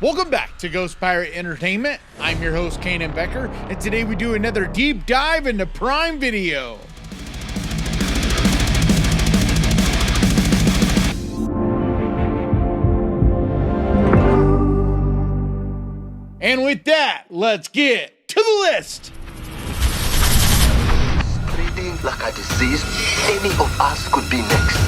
Welcome back to Ghost Pirate Entertainment. I'm your host, Kanan Becker, and today we do another deep dive into Prime Video. And with that, let's get to the list. Spreading like a disease, any of us could be next.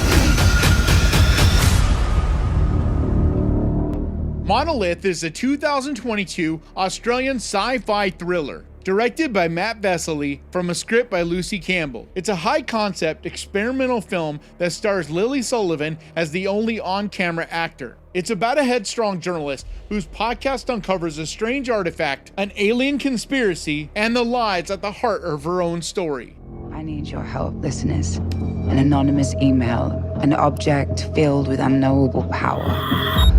Monolith is a 2022 Australian sci-fi thriller, directed by Matt Vesely from a script by Lucy Campbell. It's a high-concept, experimental film that stars Lily Sullivan as the only on-camera actor. It's about a headstrong journalist whose podcast uncovers a strange artifact, an alien conspiracy, and the lies at the heart of her own story. I need your help, listeners. An anonymous email, an object filled with unknowable power.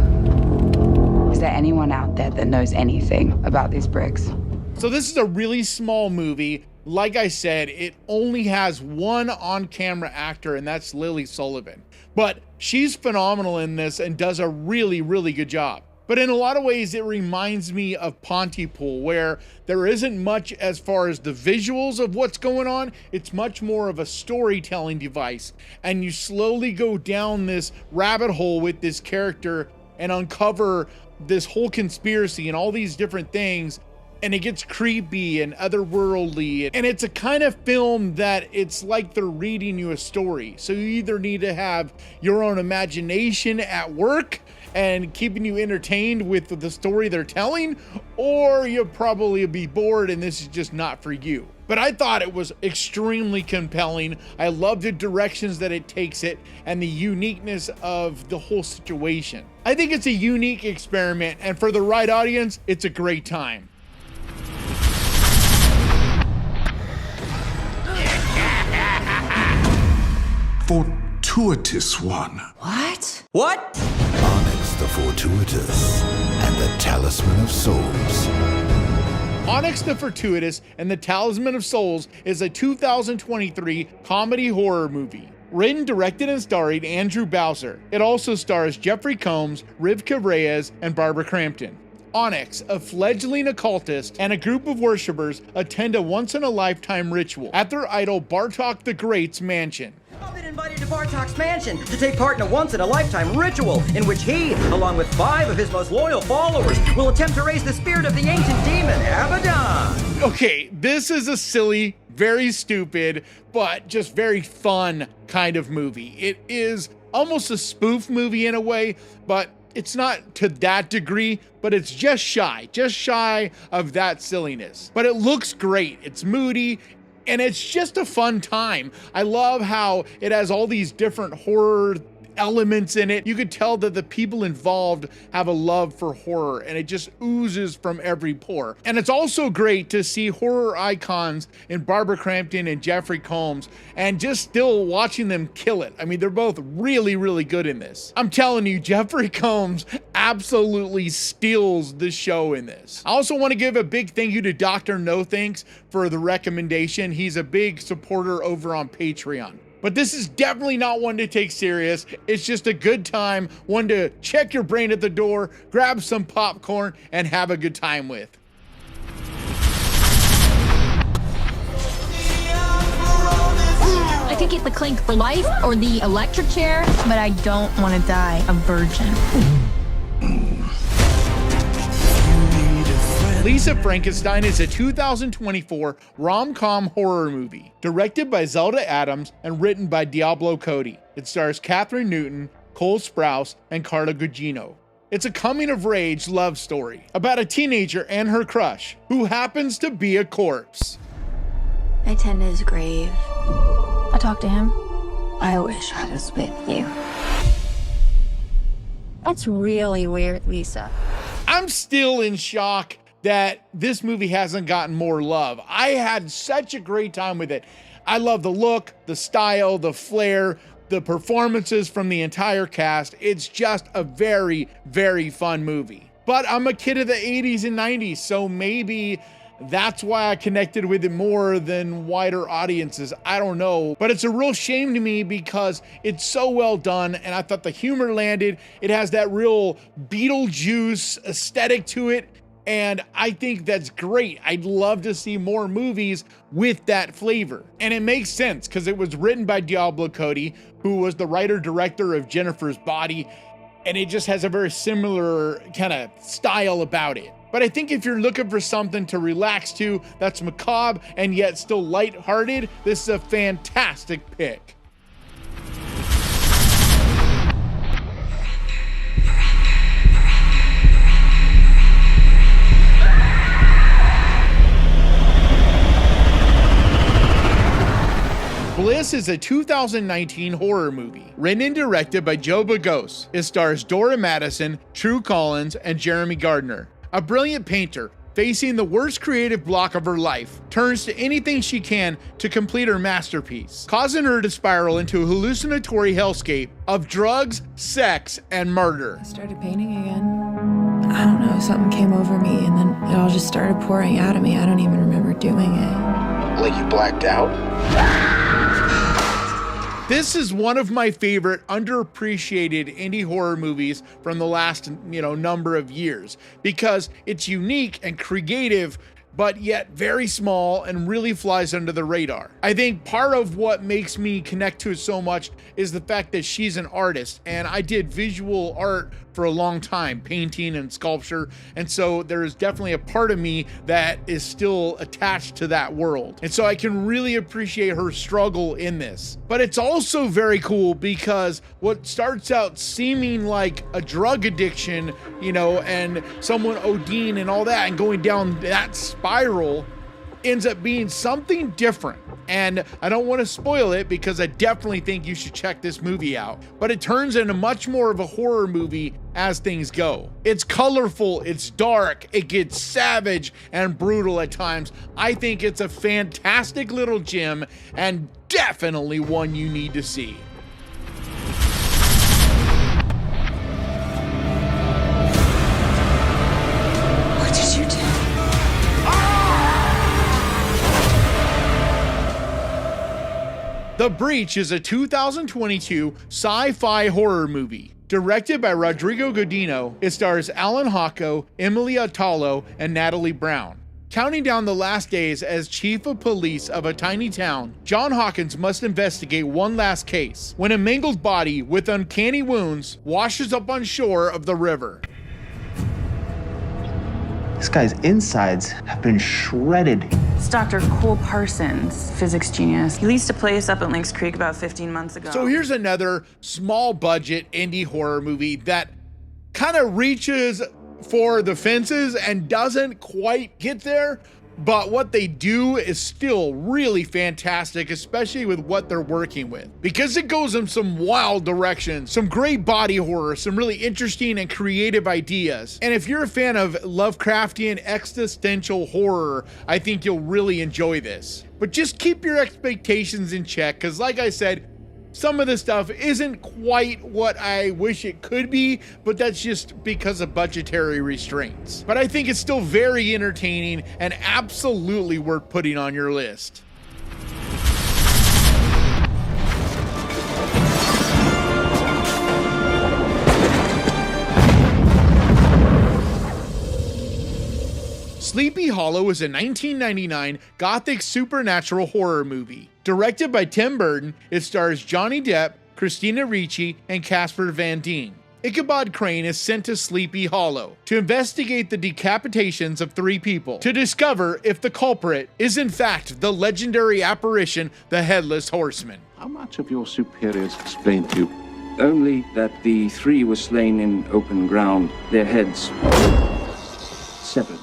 Is there anyone out there that knows anything about these bricks? So this is a really small movie. Like I said, it only has one on-camera actor, and that's Lily Sullivan. But she's phenomenal in this and does a really, really good job. But in a lot of ways, it reminds me of Pontypool, where there isn't much as far as the visuals of what's going on. It's much more of a storytelling device. And you slowly go down this rabbit hole with this character and uncover this whole conspiracy and all these different things. And it gets creepy and otherworldly. And it's a kind of film that it's like they're reading you a story. So you either need to have your own imagination at work and keeping you entertained with the story they're telling, or you'll probably be bored and this is just not for you. But I thought it was extremely compelling. I love the directions that it takes it and the uniqueness of the whole situation. I think it's a unique experiment, and for the right audience, it's a great time. Fortuitous one. What? Onyx the Fortuitous and the Talisman of Souls. Onyx the Fortuitous and the Talisman of Souls is a 2023 comedy horror movie. Written, directed, and starring Andrew Bowser. It also stars Jeffrey Combs, Rivka Reyes, and Barbara Crampton. Onyx, a fledgling occultist, and a group of worshippers attend a once-in-a-lifetime ritual at their idol Bartok the Great's mansion. I've been invited to Bartok's mansion to take part in a once-in-a-lifetime ritual in which he, along with 5 of his most loyal followers, will attempt to raise the spirit of the ancient demon, Abaddon. Okay, this is a silly, very stupid, but just very fun kind of movie. It is almost a spoof movie in a way, but it's not to that degree, but it's just shy of that silliness. But it looks great. It's moody, and it's just a fun time. I love how it has all these different horror elements in it. You could tell that the people involved have a love for horror, and it just oozes from every pore. And it's also great to see horror icons in Barbara Crampton and Jeffrey Combs, and just still watching them kill it. I mean, they're both really, really good in this. I'm telling you, Jeffrey Combs absolutely steals the show in this. I also want to give a big thank you to Dr. No Thanks for the recommendation. He's a big supporter over on Patreon. But this is definitely not one to take serious. It's just a good time, one to check your brain at the door, grab some popcorn, and have a good time with. I could get the clink for life or the electric chair, but I don't want to die a virgin. Lisa Frankenstein is a 2024 rom-com horror movie, directed by Zelda Adams and written by Diablo Cody. It stars Catherine Newton, Cole Sprouse, and Carla Gugino. It's a coming-of-age love story about a teenager and her crush, who happens to be a corpse. I tend to his grave. I talked to him. I wish I was with you. That's really weird, Lisa. I'm still in shock that this movie hasn't gotten more love. I had such a great time with it. I love the look, the style, the flair, the performances from the entire cast. It's just a very, very fun movie. But I'm a kid of the 80s and 90s, so maybe that's why I connected with it more than wider audiences. I don't know, but it's a real shame to me because it's so well done and I thought the humor landed. It has that real Beetlejuice aesthetic to it, and I think that's great. I'd love to see more movies with that flavor. And it makes sense because it was written by Diablo Cody, who was the writer-director of Jennifer's Body, and it just has a very similar kind of style about it. But I think if you're looking for something to relax to that's macabre and yet still lighthearted, this is a fantastic pick. Bliss is a 2019 horror movie, written and directed by Joe Begos. It stars Dora Madison, True Collins, and Jeremy Gardner. A brilliant painter, facing the worst creative block of her life, turns to anything she can to complete her masterpiece, causing her to spiral into a hallucinatory hellscape of drugs, sex, and murder. I started painting again. I don't know, something came over me and then it all just started pouring out of me. I don't even remember doing it. Like you blacked out? This is one of my favorite underappreciated indie horror movies from the last, number of years because it's unique and creative, but yet very small and really flies under the radar. I think part of what makes me connect to it so much is the fact that she's an artist, and I did visual art for a long time, painting and sculpture, and so there is definitely a part of me that is still attached to that world, and so I can really appreciate her struggle in this. But it's also very cool because what starts out seeming like a drug addiction, and someone ODing and all that and going down that spiral ends up being something different. And I don't want to spoil it because I definitely think you should check this movie out. But it turns into much more of a horror movie as things go. It's colorful, it's dark, it gets savage and brutal at times. I think it's a fantastic little gem and definitely one you need to see. What did you do? The Breach is a 2022 sci-fi horror movie. Directed by Rodrigo Godino, it stars Alan Hocco, Emily Atalo, and Natalie Brown. Counting down the last days as chief of police of a tiny town, John Hawkins must investigate one last case when a mangled body with uncanny wounds washes up on shore of the river. This guy's insides have been shredded. It's Dr. Cole Parsons, physics genius. He leased a place up in Lynx Creek about 15 months ago. So here's another small budget indie horror movie that kind of reaches for the fences and doesn't quite get there, but what they do is still really fantastic, especially with what they're working with, because it goes in some wild directions, some great body horror, some really interesting and creative ideas. And if you're a fan of Lovecraftian existential horror, I think you'll really enjoy this. But just keep your expectations in check, because like I said, some of the stuff isn't quite what I wish it could be, but that's just because of budgetary restraints. But I think it's still very entertaining and absolutely worth putting on your list. Sleepy Hollow is a 1999 gothic supernatural horror movie. Directed by Tim Burton, it stars Johnny Depp, Christina Ricci, and Casper Van Dien. Ichabod Crane is sent to Sleepy Hollow to investigate the decapitations of 3 people, to discover if the culprit is in fact the legendary apparition, the Headless Horseman. How much of your superiors explained to you? Only that the 3 were slain in open ground, their heads severed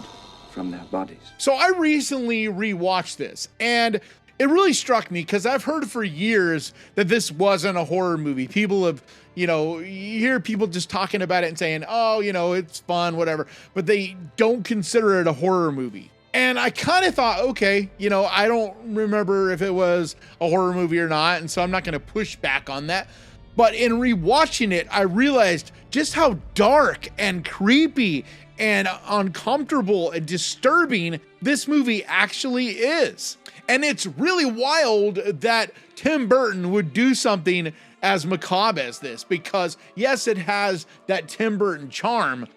from their bodies. So I recently rewatched this, and it really struck me because I've heard for years that this wasn't a horror movie. People have, you hear people just talking about it and saying, oh, it's fun, whatever, but they don't consider it a horror movie. And I kind of thought, okay, I don't remember if it was a horror movie or not, and so I'm not going to push back on that. But in rewatching it, I realized just how dark and creepy and uncomfortable and disturbing this movie actually is. And it's really wild that Tim Burton would do something as macabre as this, because yes, it has that Tim Burton charm,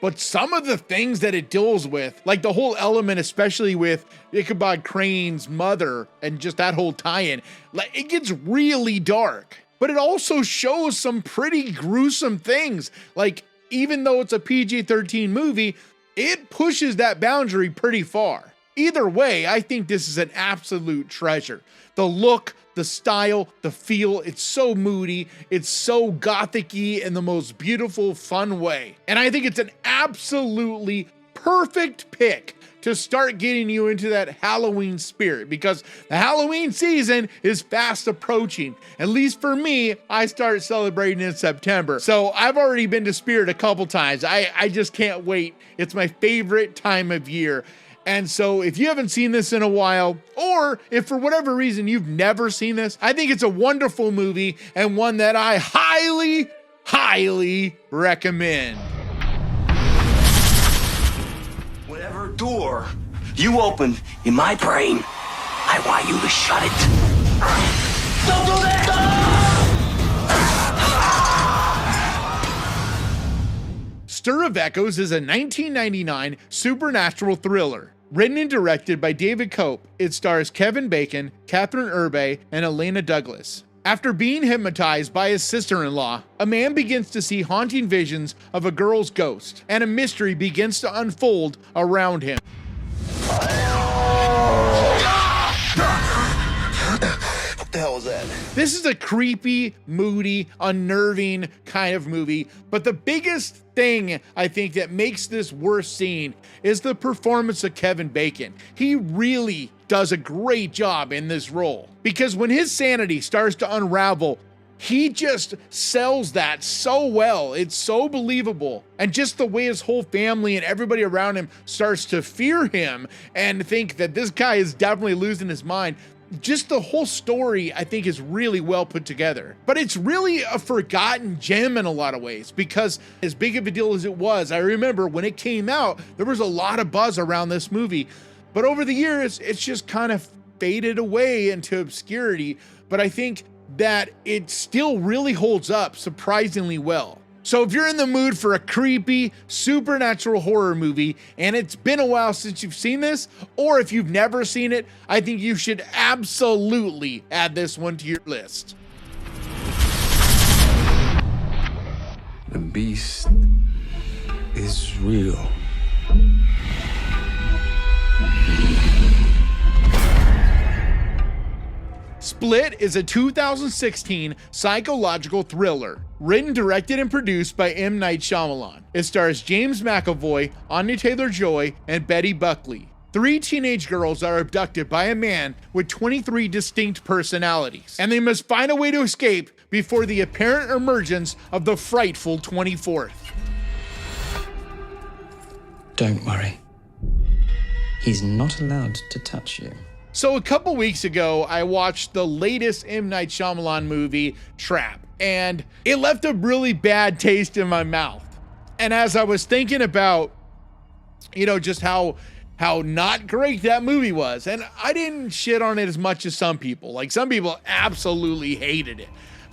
but some of the things that it deals with, like the whole element, especially with Ichabod Crane's mother and just that whole tie-in, like it gets really dark. But it also shows some pretty gruesome things. Like, even though it's a PG-13 movie, it pushes that boundary pretty far. Either way, I think this is an absolute treasure. The look, the style, the feel, it's so moody, it's so gothic-y in the most beautiful, fun way. And I think it's an absolutely perfect pick to start getting you into that Halloween spirit, because the Halloween season is fast approaching. At least for me, I start celebrating in September. So I've already been to Spirit a couple times. I just can't wait. It's my favorite time of year. And so if you haven't seen this in a while, or if for whatever reason you've never seen this, I think it's a wonderful movie and one that I highly, highly recommend. Whatever door you open in my brain, I want you to shut it. Don't do that! Stir of Echoes is a 1999 supernatural thriller. Written and directed by David Cope, it stars Kevin Bacon, Catherine Urbe, and Elena Douglas. After being hypnotized by his sister-in-law, a man begins to see haunting visions of a girl's ghost, and a mystery begins to unfold around him. What the hell was that? This is a creepy, moody, unnerving kind of movie, but the biggest thing I think that makes this worth seeing is the performance of Kevin Bacon. He really does a great job in this role, because when his sanity starts to unravel, he just sells that so well. It's so believable. And just the way his whole family and everybody around him starts to fear him and think that this guy is definitely losing his mind. Just the whole story, I think, is really well put together. But it's really a forgotten gem in a lot of ways, because as big of a deal as it was, I remember when it came out, there was a lot of buzz around this movie. But over the years, it's just kind of faded away into obscurity. But I think that it still really holds up surprisingly well. So if you're in the mood for a creepy, supernatural horror movie, and it's been a while since you've seen this, or if you've never seen it, I think you should absolutely add this one to your list. The beast is real. Split is a 2016 psychological thriller, written, directed, and produced by M. Night Shyamalan. It stars James McAvoy, Anya Taylor-Joy, and Betty Buckley. 3 teenage girls are abducted by a man with 23 distinct personalities, and they must find a way to escape before the apparent emergence of the frightful 24th. Don't worry. He's not allowed to touch you. So a couple weeks ago, I watched the latest M. Night Shyamalan movie, Trap, and it left a really bad taste in my mouth. And as I was thinking about, just how not great that movie was, and I didn't shit on it as much as some people. Like, some people absolutely hated it.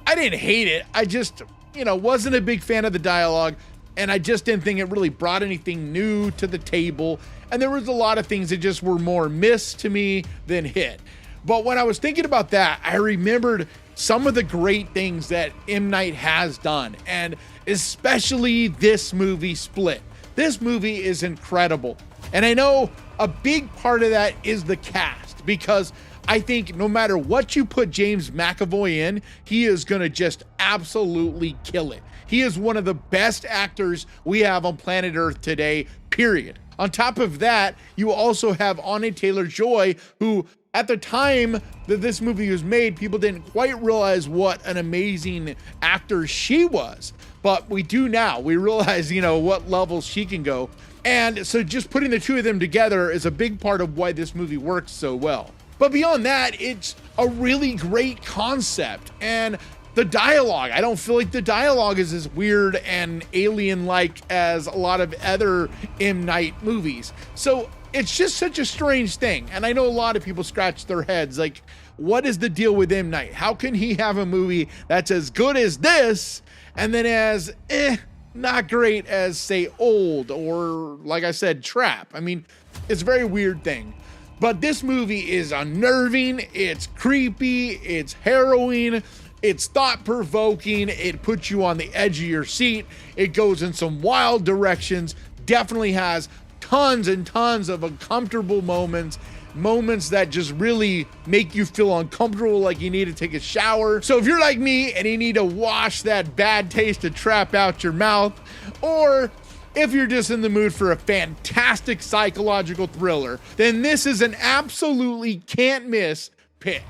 I didn't hate it. I just, wasn't a big fan of the dialogue, and I just didn't think it really brought anything new to the table. And there was a lot of things that just were more miss to me than hit. But when I was thinking about that, I remembered some of the great things that M. Night has done, and especially this movie, Split. This movie is incredible. And I know a big part of that is the cast, because I think no matter what you put James McAvoy in, he is going to just absolutely kill it. He is one of the best actors we have on planet Earth today, period. On top of that, you also have Anya Taylor-Joy, who at the time that this movie was made, people didn't quite realize what an amazing actor she was. But we do now. We realize, what levels she can go. And so just putting the two of them together is a big part of why this movie works so well. But beyond that, it's a really great concept. And The dialogue, I don't feel like the dialogue is as weird and alien-like as a lot of other M. Night movies. So it's just such a strange thing. And I know a lot of people scratch their heads like, what is the deal with M. Night? How can he have a movie that's as good as this and then as not great as, say, Old or, like I said, Trap? I mean, it's a very weird thing. But this movie is unnerving, it's creepy, it's harrowing, it's thought-provoking, it puts you on the edge of your seat, it goes in some wild directions, definitely has tons and tons of uncomfortable moments that just really make you feel uncomfortable, like you need to take a shower. So if you're like me and you need to wash that bad taste of Trap out your mouth, or if you're just in the mood for a fantastic psychological thriller, then this is an absolutely can't miss pick.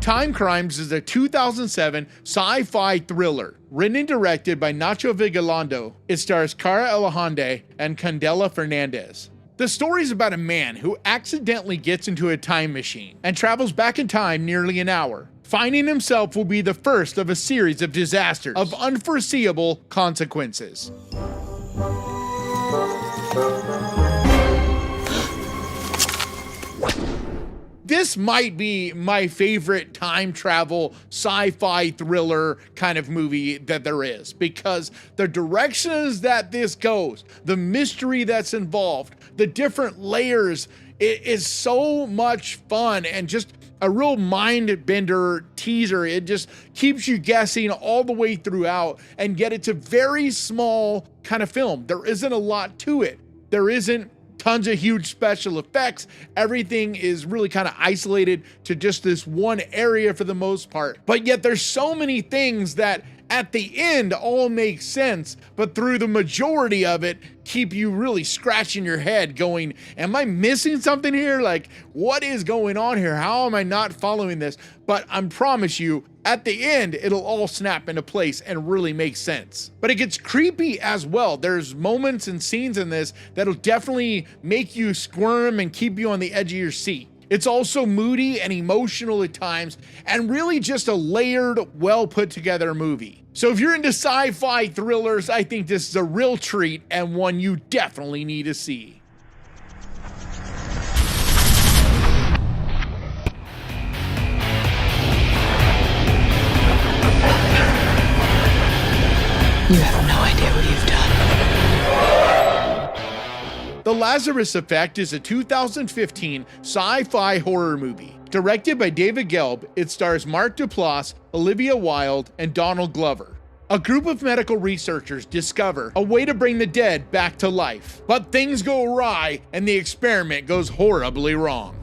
Timecrimes is a 2007 sci-fi thriller written and directed by Nacho Vigalondo. It stars Cara Alejandre and Candela Fernandez. The story is about a man who accidentally gets into a time machine and travels back in time nearly an hour. Finding himself will be the first of a series of disasters of unforeseeable consequences. This might be my favorite time travel sci-fi thriller kind of movie that there is, because the directions that this goes, the mystery that's involved, the different layers, it is so much fun and just a real mind bender teaser. It just keeps you guessing all the way throughout, and yet it's a very small kind of film. There isn't a lot to it. There isn't tons of huge special effects. Everything is really kind of isolated to just this one area for the most part. But yet there's so many things that at the end all make sense, but through the majority of it keep you really scratching your head going, am I missing something here? Like, what is going on here? How am I not following this? But I promise you, at the end, it'll all snap into place and really make sense. But it gets creepy as well. There's moments and scenes in this that'll definitely make you squirm and keep you on the edge of your seat. It's also moody and emotional at times, and really just a layered, well put together movie. So if you're into sci-fi thrillers, I think this is a real treat and one you definitely need to see. You have no idea what you've done. The Lazarus Effect is a 2015 sci-fi horror movie. Directed by David Gelb, it stars Mark Duplass, Olivia Wilde, and Donald Glover. A group of medical researchers discover a way to bring the dead back to life, but things go awry and the experiment goes horribly wrong.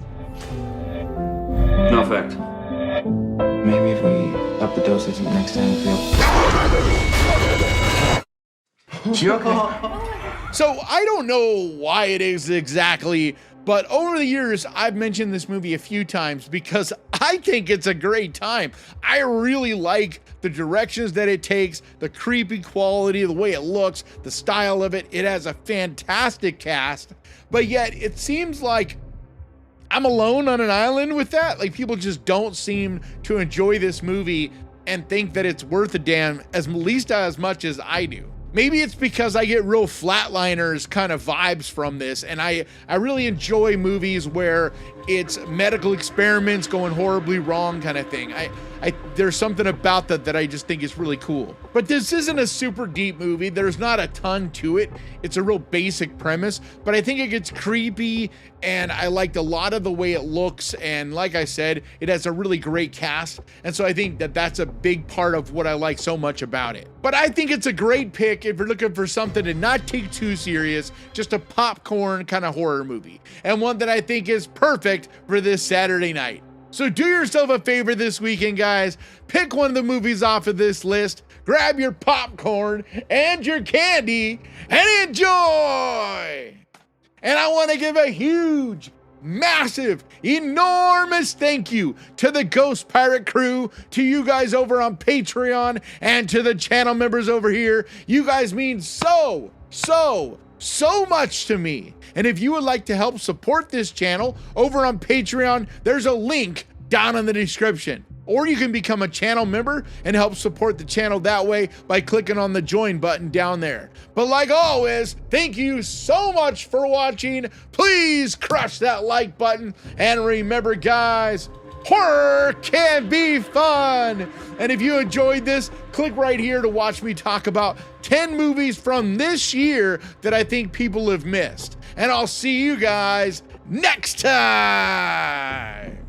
No effect. Maybe if we up the dosage next time we'll... You okay? So I don't know why it is exactly, but over the years, I've mentioned this movie a few times because I think it's a great time. I really like the directions that it takes, the creepy quality, the way it looks, the style of it. It has a fantastic cast, but yet it seems like I'm alone on an island with that. Like, people just don't seem to enjoy this movie and think that it's worth a damn, at least as much as I do. Maybe it's because I get real Flatliners kind of vibes from this, and I really enjoy movies where it's medical experiments going horribly wrong kind of thing. There's something about that I just think is really cool. But this isn't a super deep movie. There's not a ton to it. It's a real basic premise, but I think it gets creepy, and I liked a lot of the way it looks, and like I said, it has a really great cast, and so I think that that's a big part of what I like so much about it. But I think it's a great pick if you're looking for something to not take too serious, just a popcorn kind of horror movie, and one that I think is perfect for this Saturday night. So do yourself a favor this weekend, guys. Pick one of the movies off of this list, grab your popcorn and your candy, and enjoy! And I want to give a huge massive, enormous thank you to the Ghost Pirate crew, to you guys over on Patreon, and to the channel members over here. You guys mean so much to me. And if you would like to help support this channel over on Patreon, there's a link down in the description. Or you can become a channel member and help support the channel that way by clicking on the join button down there. But like always, thank you so much for watching. Please crush that like button. And remember, guys, horror can be fun. And if you enjoyed this, click right here to watch me talk about 10 movies from this year that I think people have missed. And I'll see you guys next time.